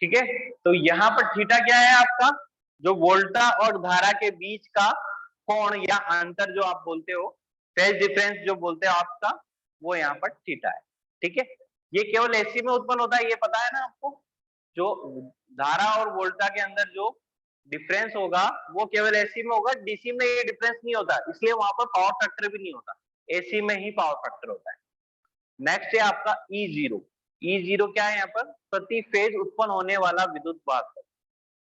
ठीक है, तो यहाँ पर थीटा क्या है आपका, जो वोल्टा और धारा के बीच का कोण या अंतर जो आप बोलते हो, फेज डिफरेंस जो बोलते हो आपका, वो यहाँ पर थीटा है। ठीक है, ये केवल एसी में उत्पन्न होता है, ये पता है ना आपको। जो धारा और वोल्टा के अंदर जो डिफरेंस होगा वो केवल एसी में होगा, डीसी में ये डिफरेंस नहीं होता, इसलिए वहां पर पावर फैक्टर भी नहीं होता, एसी में ही पावर फैक्टर होता है। नेक्स्ट है आपका E0। E0 क्या है यहाँ पर, प्रति फेज उत्पन्न होने वाला विद्युत वाहक बल।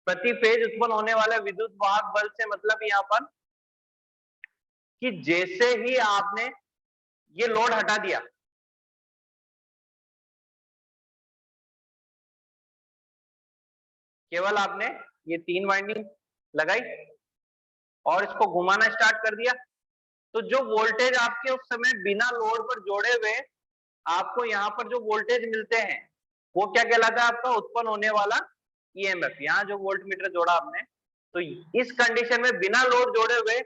प्रति फेज उत्पन्न होने वाला विद्युत वाहक बल से मतलब यहाँ पर कि जैसे ही आपने ये लोड हटा दिया, केवल आपने ये 3 वाइंडिंग लगाई और इसको घुमाना स्टार्ट कर दिया, तो जो वोल्टेज आपके उस समय बिना लोड पर जोड़े हुए आपको यहाँ पर जो वोल्टेज मिलते हैं वो क्या कहलाता है आपका, उत्पन्न होने वाला ईएमएफ। यहाँ जो वोल्ट मीटर जोड़ा आपने, तो इस कंडीशन में बिना लोड जोड़े हुए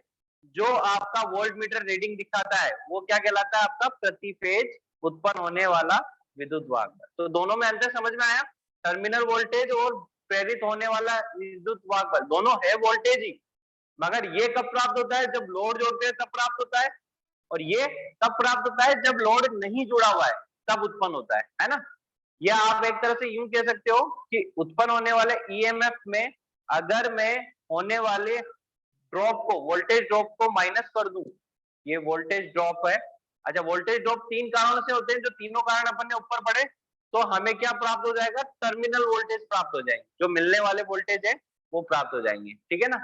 जो आपका वोल्ट मीटर रीडिंग दिखाता है वो क्या कहलाता है आपका, प्रति फेज उत्पन्न होने वाला विद्युत वाहक। तो दोनों में अंतर समझ में आया, टर्मिनल वोल्टेज और प्रेरित होने वाला विद्युत वाहक बल दोनों है वोल्टेज ही, मगर ये कब प्राप्त होता है, जब लोड जोड़ते हैं तब प्राप्त होता है, और ये तब प्राप्त होता है जब लोड नहीं जुड़ा हुआ है, तब उत्पन्न होता है ना। या आप एक तरह से यूं कह सकते हो कि उत्पन्न होने वाले ईएमएफ में अगर मैं होने वाले ड्रॉप को, वोल्टेज ड्रॉप को माइनस कर दूं, ये वोल्टेज ड्रॉप है। अच्छा, वोल्टेज ड्रॉप 3 कारणों से होते हैं, जो तीनों कारण अपन ने ऊपर पढ़े, तो हमें क्या प्राप्त हो जाएगा, टर्मिनल वोल्टेज प्राप्त हो जाएंगे, जो मिलने वाले वोल्टेज है वो प्राप्त हो जाएंगे। ठीक है ना।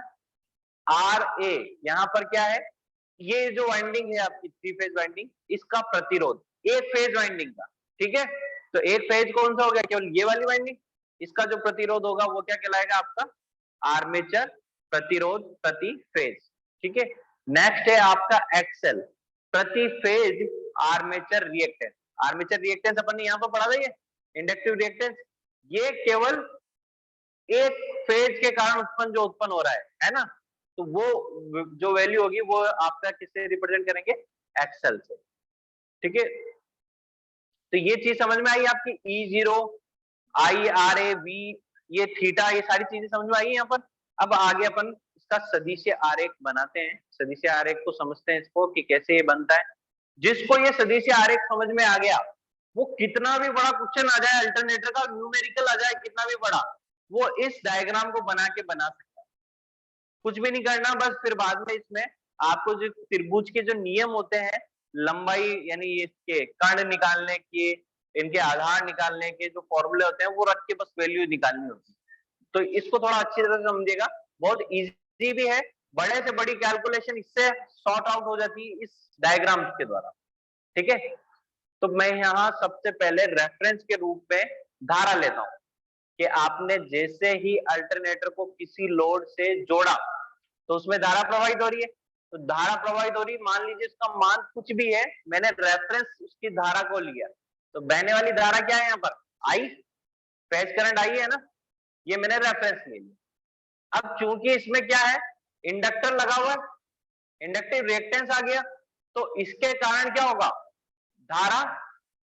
आर ए यहाँ पर क्या है, ये जो वाइंडिंग है आपकी 3 फेज वाइंडिंग, इसका प्रतिरोध एक फेज वाइंडिंग का। ठीक है, तो एक फेज कौन सा हो गया, केवल ये वाली वाइंडिंग, इसका जो प्रतिरोध होगा वो क्या कहलाएगा आपका, आर्मेचर प्रतिरोध प्रति फेज। ठीक है, नेक्स्ट है आपका एक्सएल, प्रति phase armature reactance. Armature reactance अपन ने यहाँ पर पढ़ा था, ये इंडक्टिव रिएक्टेंस, ये केवल एक फेज के कारण उत्पन्न हो रहा है ना, तो वो जो वैल्यू होगी वो आपका किससे रिप्रेजेंट करेंगे, एक्सएल से। ठीक है, तो ये चीज समझ में आई आपकी, E0, IRAV, ये थीटा, ये सारी चीजें समझ में आई यहाँ पर। अब आगे अपन इसका सदिश आरेख बनाते हैं, सदिश आरेख को समझते हैं इसको कि कैसे ये बनता है। जिसको ये सदिश आरेख समझ में आ गया, वो कितना भी बड़ा क्वेश्चन आ जाए अल्टरनेटर का, न्यूमेरिकल आ जाए कितना भी बड़ा, वो इस डायग्राम को बना के बना सकता है। कुछ भी नहीं करना, बस फिर बाद में इसमें आपको जो त्रिभुज के जो नियम होते हैं, लंबाई यानी इसके कर्ण निकालने के, इनके आधार निकालने के जो फॉर्मूले होते हैं वो रख के बस वैल्यू निकालनी होती है। तो इसको थोड़ा अच्छी तरह से समझिएगा, बहुत इजी भी है, बड़े से बड़ी कैलकुलेशन इससे सॉर्ट आउट हो जाती है इस डायग्राम के द्वारा। ठीक है, तो मैं यहाँ सबसे पहले रेफरेंस के रूप में धारा लेता हूं कि आपने जैसे ही अल्टरनेटर को किसी लोड से जोड़ा तो उसमें धारा प्रवाहित हो रही है, तो धारा प्रवाहित हो रही है, मान लीजिए इसका मान कुछ भी है, मैंने रेफरेंस उसकी धारा को लिया, तो बहने वाली धारा क्या है यहाँ पर, आई, फेज करंट आई है ना, ये मैंने रेफरेंस ले लिया। अब चूंकि इसमें क्या है, इंडक्टर लगा हुआ है, इंडक्टिव रिएक्टेंस आ गया, तो इसके कारण क्या होगा, धारा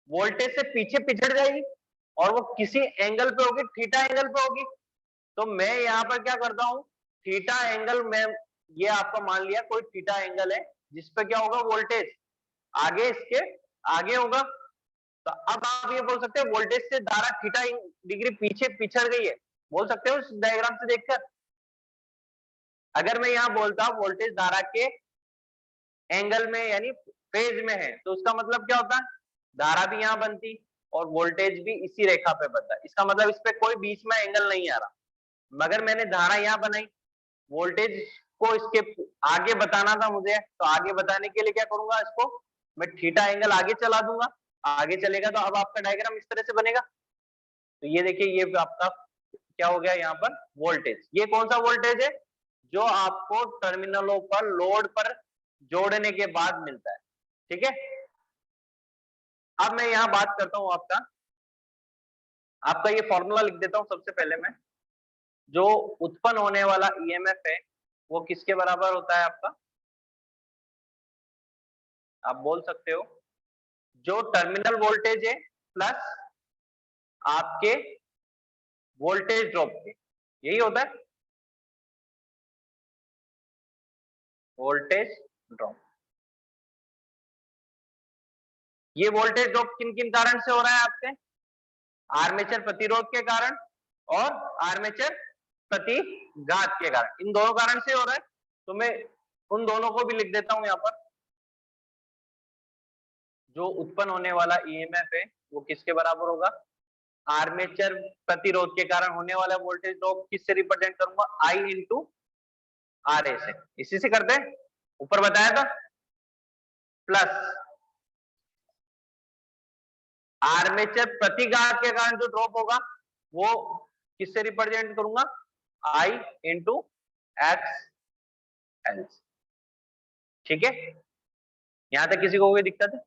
वोल्टेज से पीछे पिछड़ जाएगी और वो किसी एंगल पे होगी, थीटा एंगल पे होगी। तो मैं यहाँ पर क्या करता हूँ, थीटा एंगल में, ये आपका मान लिया कोई थीटा एंगल है जिसपे क्या होगा, वोल्टेज आगे इसके आगे होगा, तो अब आप ये बोल सकते हैं वोल्टेज से धारा थीटा डिग्री पीछे पिछड़ गई है, बोल सकते हो इस डायग्राम से देखकर। अगर मैं यहाँ बोलता हूँ वोल्टेज धारा के एंगल में यानी फेज में है, तो उसका मतलब क्या होता है, धारा भी यहाँ बनती और वोल्टेज भी इसी रेखा पे बनता है, इसका मतलब इस पे कोई बीच में एंगल नहीं आ रहा। मगर मैंने धारा यहाँ बनाई, वोल्टेज को इसके आगे बताना था मुझे, तो आगे बताने के लिए क्या करूंगा, इसको मैं थीटा एंगल आगे चला दूंगा, आगे चलेगा तो अब आपका डायग्राम इस तरह से बनेगा। तो ये देखिए, ये आपका क्या हो गया यहाँ पर, वोल्टेज, ये कौन सा वोल्टेज है, जो आपको टर्मिनलों पर लोड पर जोड़ने के बाद मिलता है। ठीक है, अब मैं यहाँ बात करता हूं आपका आपका ये फॉर्मूला लिख देता हूं सबसे पहले मैं, जो उत्पन्न होने वाला ईएमएफ है वो किसके बराबर होता है आपका, आप बोल सकते हो जो टर्मिनल वोल्टेज है प्लस आपके वोल्टेज ड्रॉप के, यही होता है वोल्टेज ड्रॉप। ये वोल्टेज ड्रॉप किन किन कारण से हो रहा है आपके, आर्मेचर प्रतिरोध के कारण और आर्मेचर प्रतिघात के कारण, इन दोनों कारण से हो रहा है। तो मैं उन दोनों को भी लिख देता हूं यहां पर। जो उत्पन्न होने वाला ईएमएफ है वो किसके बराबर होगा, आर्मेचर प्रतिरोध के कारण होने वाला वोल्टेज ड्रॉप किससे रिप्रेजेंट करूंगा, आई इंटू आर ए से, इसी से करते हैं, ऊपर बताया था, प्लस आर्मेचर प्रतिघात के कारण जो ड्रॉप होगा वो किससे रिप्रेजेंट करूंगा, आई इंटू एक्स एल। ठीक है, यहां तक किसी को कोई दिक्कत है?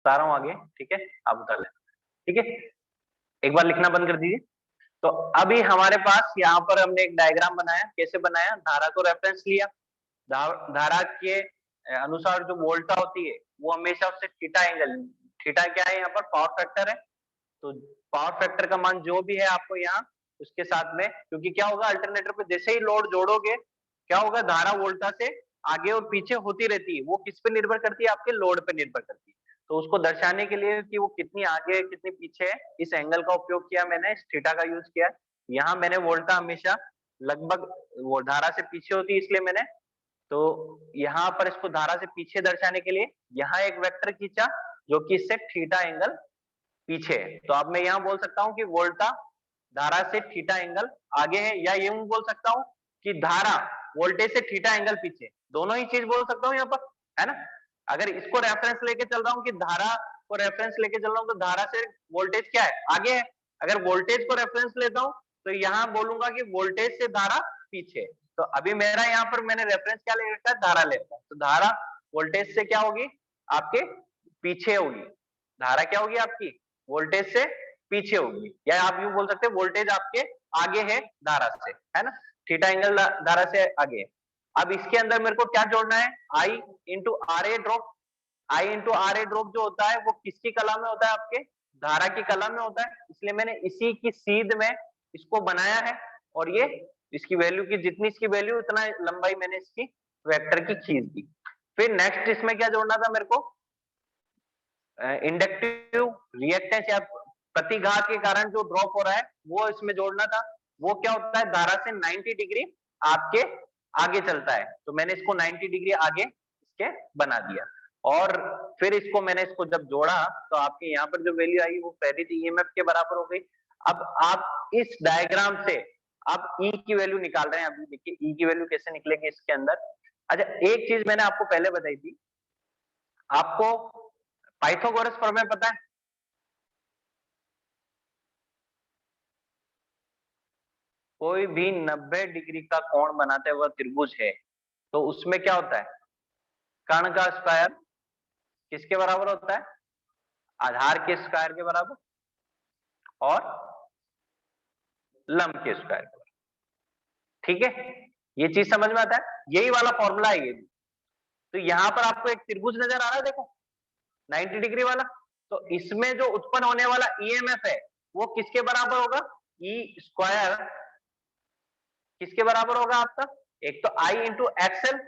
बता रहा हूं आगे, ठीक है, आप बता लें। ठीक है, एक बार लिखना बंद कर दीजिए। तो अभी हमारे पास यहाँ पर हमने एक डायग्राम बनाया, कैसे बनाया, धारा को रेफरेंस लिया, धारा के अनुसार जो वोल्टा होती है वो हमेशा उससे थीटा एंगल, थीटा क्या है यहाँ पर, पावर फैक्टर है, तो पावर फैक्टर का मान जो भी है आपको यहाँ उसके साथ में, क्योंकि क्या होगा अल्टरनेटर पे जैसे ही लोड जोड़ोगे क्या होगा, धारा वोल्टा से आगे और पीछे होती रहती है, वो किस पे निर्भर करती है, आपके लोड पे निर्भर करती है। तो उसको दर्शाने के लिए कि वो कितनी आगे है कितनी पीछे है, इस एंगल का उपयोग किया मैंने, इस थीटा का यूज किया। यहाँ मैंने वोल्टा हमेशा लगभग वो धारा से पीछे होती है इसलिए मैंने, तो यहाँ पर इसको धारा से पीछे दर्शाने के लिए यहाँ एक वेक्टर खींचा जो कि इससे थीटा एंगल पीछे है। तो अब मैं यहाँ बोल सकता हूँ कि वोल्टा धारा से थीटा एंगल आगे है, या ये बोल सकता हूँ कि धारा वोल्टेज से थीटा एंगल पीछे, दोनों ही चीज बोल सकता हूँ यहाँ पर, है ना। अगर इसको रेफरेंस लेके चल रहा हूँ कि धारा को रेफरेंस लेके चल रहा हूँ तो धारा से वोल्टेज क्या है, आगे है। अगर वोल्टेज को रेफरेंस लेता हूँ तो यहाँ बोलूंगा कि वोल्टेज से धारा पीछे। तो अभी मेरा यहाँ पर मैंने रेफरेंस क्या ले रखा है, धारा ले रखा है, तो धारा वोल्टेज से क्या होगी, आपके पीछे होगी। धारा क्या होगी आपकी, वोल्टेज से पीछे होगी, या आप यूं बोल सकते हैं वोल्टेज आपके आगे है धारा से, है ना, थीटा एंगल धारा से आगे है। अब इसके अंदर मेरे को क्या जोड़ना है, I into R A drop. I into R A drop जो होता है वो किसकी कला में होता है, आपके धारा की कला में होता है, इसलिए मैंने इसी की सीध में इसको बनाया है, और ये इसकी वैल्यू की जितनी इसकी वैल्यू उतना लंबाई मैंने इसकी वेक्टर की खींच दी। फिर नेक्स्ट इसमें क्या जोड़ना था मेरे को, इंडक्टिव रिएक्टेंस या प्रतिघात के कारण जो ड्रॉप हो रहा है वो इसमें जोड़ना था। वो क्या होता है, धारा से 90 डिग्री आपके आगे चलता है, तो मैंने इसको 90 डिग्री आगे इसके बना दिया। और फिर इसको मैंने इसको जब जोड़ा तो आपके यहाँ पर जो वैल्यू आई वो प्रेरित ईएमएफ के बराबर हो गई। अब आप इस डायग्राम से आप ई की वैल्यू निकाल रहे हैं, अभी देखिए ई की वैल्यू कैसे निकलेगी इसके अंदर। अच्छा, एक चीज मैंने आपको पहले बताई थी, आपको पाइथागोरस प्रमेय पता है, कोई भी 90 डिग्री का कोण बनाते हुआ त्रिभुज है तो उसमें क्या होता है, कर्ण का स्क्वायर किसके बराबर होता है, आधार के स्क्वायर के बराबर और लंब के स्क्वायर के बराबर। ठीक है, ये चीज समझ में आता है, यही वाला फॉर्मूला है ये। तो यहां पर आपको एक त्रिभुज नजर आ रहा है, देखो 90 डिग्री वाला, तो इसमें जो उत्पन्न होने वाला ईएमएफ है वो किसके बराबर होगा, ई स्क्वायर किसके बराबर होगा आपका, एक तो आई इंटू एक्सएल,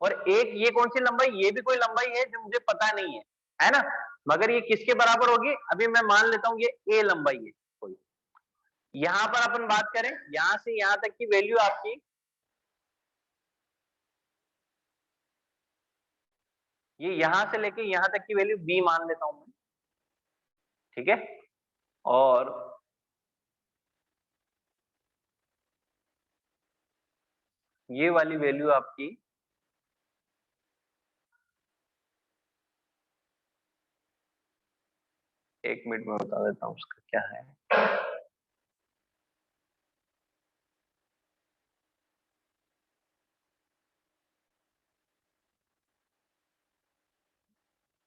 और एक ये कौन सी लंबाई, ये भी कोई लंबाई है जो मुझे पता नहीं है ना, मगर ये किसके बराबर होगी, अभी मैं मान लेता हूं ये ए लंबाई है कोई। यहां पर अपन बात करें यहां से यहां तक की वैल्यू आपकी, ये यहां से लेके यहां तक की वैल्यू बी मान लेता हूं मैं, ठीक है। और ये वाली वैल्यू आपकी एक मिनट में बता देता हूं उसका क्या है।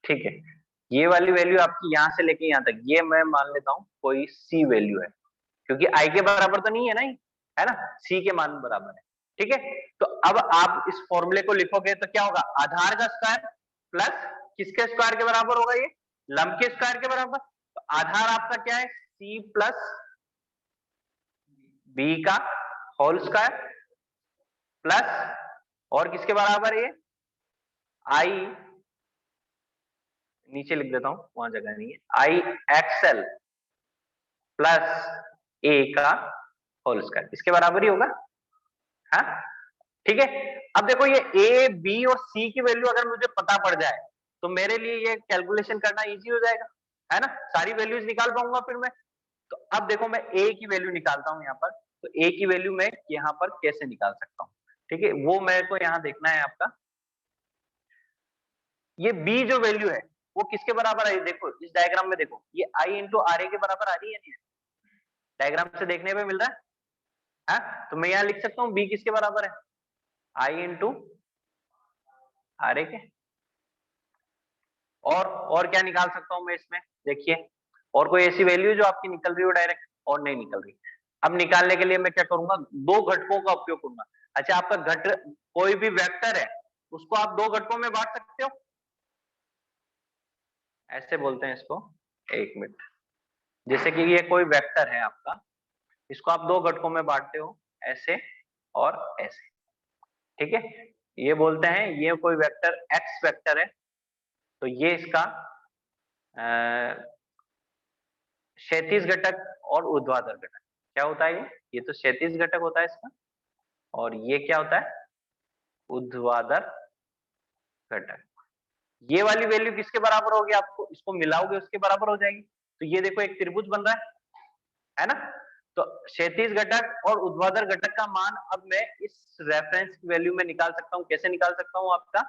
ठीक है, ये वाली वैल्यू आपकी यहां से लेके यहां तक, ये मैं मान लेता हूं कोई सी वैल्यू है, क्योंकि आई के बराबर तो नहीं है ना, है ना, सी के मान बराबर है। ठीक है, तो अब आप इस फॉर्मूले को लिखोगे तो क्या होगा, आधार का स्क्वायर प्लस किसके स्क्वायर के बराबर होगा, ये लंब के स्क्वायर के बराबर। तो आधार आपका क्या है, सी प्लस बी का होल स्क्वायर प्लस और किसके बराबर है ये, आई, नीचे लिख देता हूं वहां जगह नहीं है, आई एक्सएल प्लस ए का होल स्क्वायर, इसके बराबर ही होगा। हाँ ठीक है। अब देखो ये ए बी और सी की वैल्यू अगर मुझे पता पड़ जाए तो मेरे लिए ये कैलकुलेशन करना इजी हो जाएगा, है ना, सारी वैल्यूज निकाल पाऊंगा फिर मैं। तो अब देखो मैं ए की वैल्यू निकालता हूं यहाँ पर, तो ए की वैल्यू मैं यहाँ पर कैसे निकाल सकता हूँ, ठीक है, वो मेरे को यहाँ देखना है आपका। ये बी जो वैल्यू है वो किसके बराबर है, देखो इस डायग्राम में देखो, ये आई इंटू आर ए के बराबर आ रही है नहीं, डायग्राम से देखने पे मिल रहा है। हाँ? तो मैं यहाँ लिख सकता हूँ बी किसके बराबर है, आई इंटू आर ए के। और क्या निकाल सकता हूं मैं इसमें, देखिए और कोई ऐसी वैल्यू जो आपकी निकल रही हो डायरेक्ट, और नहीं निकल रही। अब निकालने के लिए मैं क्या करूंगा, दो घटकों का उपयोग करूंगा। अच्छा आपका घटक कोई भी वेक्टर है उसको आप दो घटकों में बांट सकते हो, ऐसे बोलते हैं इसको, एक मिनट, जैसे कि ये कोई वेक्टर है आपका, इसको आप दो घटकों में बांटते हो, ऐसे और ऐसे, ठीक है। ये बोलते हैं ये कोई वेक्टर एक्स वेक्टर है, तो ये इसका क्षैतिज घटक और ऊर्ध्वाधर घटक क्या होता है, ये तो क्षैतिज घटक होता है इसका, और ये क्या होता है, ऊर्ध्वाधर घटक। ये वाली वैल्यू किसके बराबर होगी, आपको इसको मिलाओगे उसके बराबर हो जाएगी। तो ये देखो एक त्रिभुज बन रहा है ना। तो क्षैतिज घटक और ऊर्ध्वाधर घटक का मान अब मैं इस रेफरेंस की वैल्यू में निकाल सकता हूँ, कैसे निकाल सकता हूँ, आपका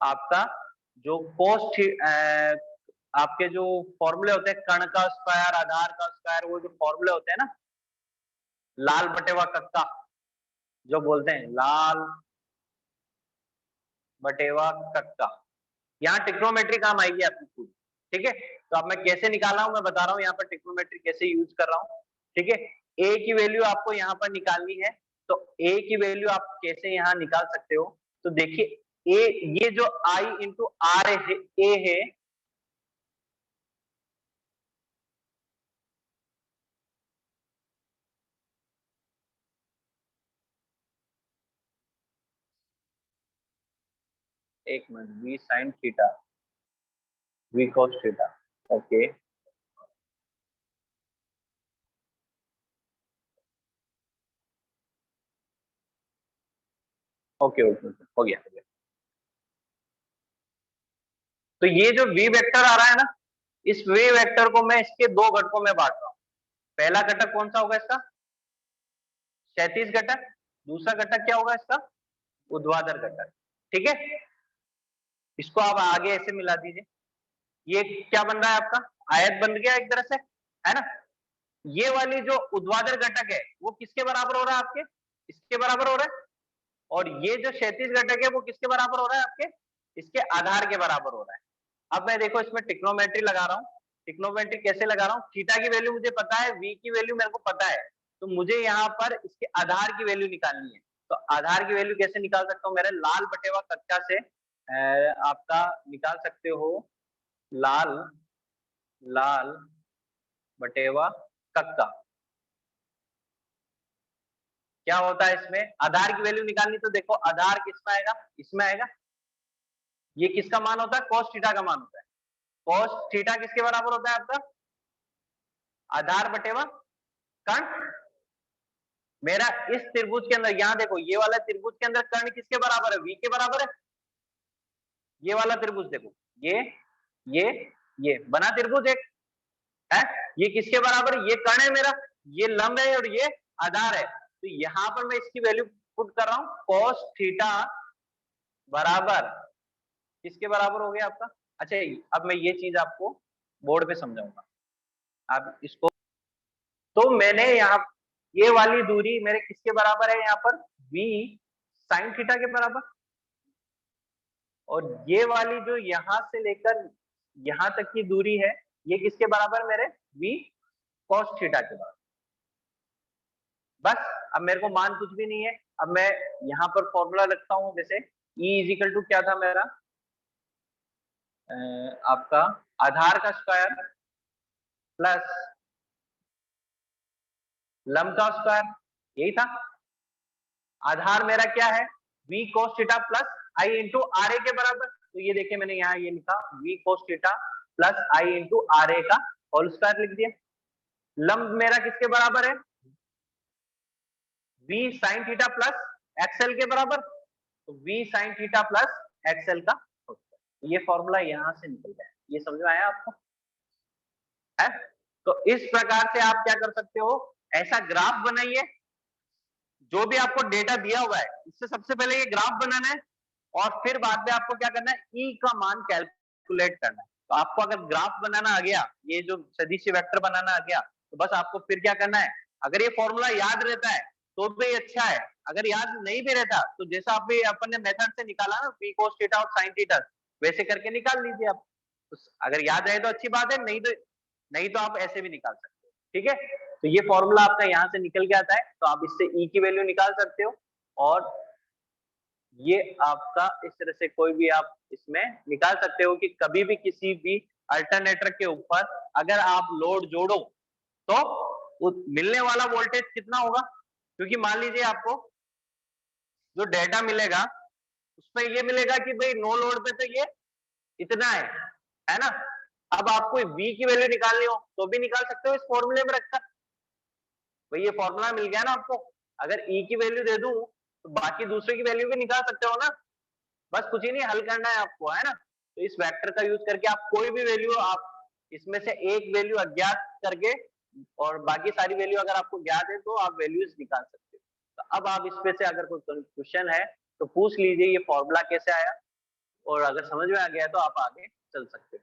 आपका जो कोस आपके जो फॉर्मूले होते हैं, कर्ण का स्क्वायर, आधार का स्क्वायर, वो जो फॉर्मूले होते हैं ना, लाल बटेवा कक्का जो बोलते हैं, लाल बटेवा कक्का, यहाँ टिक्नोमेट्री काम आएगी आपकी पूरी, ठीक है। तो अब मैं कैसे निकाला हूं मैं बता रहा हूँ, यहाँ पर टिक्नोमेट्री कैसे यूज कर रहा हूँ, ठीक है। ए की वैल्यू आपको यहाँ पर निकालनी है, तो ए की वैल्यू आप कैसे यहाँ निकाल सकते हो, तो देखिए ए, ये जो आई इंटू आर ए है, एक minute, V sine theta, V cos theta, okay okay okay, हो गया हो गया। तो ये जो वी वेक्टर आ रहा है ना, इस वी वेक्टर को मैं इसके दो घटकों में बांट रहा हूँ। पहला घटक कौन सा होगा इसका, क्षैतिज घटक, दूसरा घटक क्या होगा इसका, ऊर्ध्वाधर घटक, ठीक है। इसको आप आगे ऐसे मिला दीजिए, ये क्या बन रहा है आपका, आयत बन गया एक तरह से, है ना। ये वाली जो ऊर्ध्वाधर घटक है वो किसके बराबर हो रहा है, आपके इसके बराबर हो रहा है, और ये जो क्षैतिज घटक है वो किसके बराबर हो रहा है, आपके इसके आधार के बराबर हो रहा है। अब मैं देखो इसमें टिक्नोमेट्री लगा रहा हूँ, टिक्नोमेट्री कैसे लगा रहा हूँ, थीटा की वैल्यू मुझे पता है, वी की वैल्यू मेरे को पता है, तो मुझे यहाँ पर इसके आधार की वैल्यू निकालनी है। तो आधार की वैल्यू कैसे निकाल सकता हूँ, मेरे लाल बटेवा कक्षा से आपका निकाल सकते हो, लाल लाल बटेवा कक्का, क्या होता है इसमें आधार की वैल्यू निकालनी, तो देखो आधार किसमें आएगा, इसमें आएगा, ये किसका मान होता है, cos थीटा का मान होता है, cos थीटा किसके बराबर होता है आपका, आधार बटेवा कर्ण। मेरा इस त्रिभुज के अंदर, यहाँ देखो ये वाला त्रिभुज के अंदर कर्ण किसके बराबर है, वी के बराबर है। ये वाला त्रिभुज देखो, ये ये बना त्रिभुज एक है, ये किसके बराबर है, ये कर्ण है मेरा, ये लंब है और ये आधार है। तो यहां पर मैं इसकी वैल्यू पुट कर रहा हूं, cos थीटा बराबर किसके बराबर हो गया आपका। अच्छा अब मैं ये चीज आपको बोर्ड पे समझाऊंगा, आप इसको, तो मैंने यहाँ ये वाली दूरी मेरे किसके बराबर है, यहाँ पर v साइन थीटा के बराबर, और ये वाली जो यहां से लेकर यहां तक की दूरी है ये किसके बराबर, मेरे v cos थीटा के बराबर। बस अब मेरे को मान कुछ भी नहीं है, अब मैं यहाँ पर फॉर्मूला रखता हूँ, जैसे E इजिकल टू क्या था मेरा, आपका आधार का स्क्वायर प्लस लंब का स्क्वायर, यही था। आधार मेरा क्या है, v cos theta plus i into R A के बराबर। तो ये देखिए मैंने यहाँ ये लिखा v cos theta plus i into R A का होल स्क्वायर लिख दिया। लंब मेरा किसके बराबर है, v sin theta plus XL के बराबर। तो v sin theta plus XL का होल स्क्वायर। ये फॉर्मूला यहाँ से निकल गया। ये समझ में आया आपको है? तो इस प्रकार से आप क्या कर सकते हो, ऐसा ग्राफ बनाइए। जो भी आपको डेटा दिया हुआ है इससे सबसे पहले ये ग्राफ बनाना है और फिर बाद में आपको क्या करना है, ई का मान कैलकुलेट करना है। तो आपको अगर ग्राफ बनाना आ गया, ये जो सदिश वेक्टर बनाना आ गया, तो बस आपको फिर क्या करना है, अगर ये फॉर्मूला याद रहता है तो भी अच्छा है, अगर याद नहीं भी रहता तो जैसा आप भी अपन ने मेथड से निकाला ना v cos थीटा और sin थीटा, वैसे करके निकाल लीजिए आप। तो अगर याद रहे तो अच्छी बात है, नहीं तो आप ऐसे भी निकाल सकते हो। ठीक है, तो ये फॉर्मूला आपका यहाँ से निकल के आता है, तो आप इससे ई की वैल्यू निकाल सकते हो। और ये आपका इस तरह से कोई भी आप इसमें निकाल सकते हो कि कभी भी किसी भी अल्टरनेटर के ऊपर अगर आप लोड जोड़ो तो मिलने वाला वोल्टेज कितना होगा, क्योंकि मान लीजिए आपको जो डेटा मिलेगा उसमें ये मिलेगा कि भाई नो लोड पे तो ये इतना है ना। अब आपको v की वैल्यू निकालनी हो तो भी निकाल सकते हो इस फॉर्मूले में रखकर। भाई ये फॉर्मूला मिल गया ना आपको, अगर e की वैल्यू दे दूं तो बाकी दूसरे की वैल्यू भी निकाल सकते हो ना। बस कुछ ही नहीं, हल करना है आपको, है ना। तो इस वेक्टर का यूज करके आप कोई भी वैल्यू, आप इसमें से एक वैल्यू अज्ञात करके और बाकी सारी वैल्यू अगर आपको ज्ञात है तो आप वैल्यूज निकाल सकते हो। तो अब आप इसमें से अगर कोई क्वेश्चन है तो पूछ लीजिए ये फॉर्मूला कैसे आया, और अगर समझ में आ गया तो आप आगे चल सकते हो।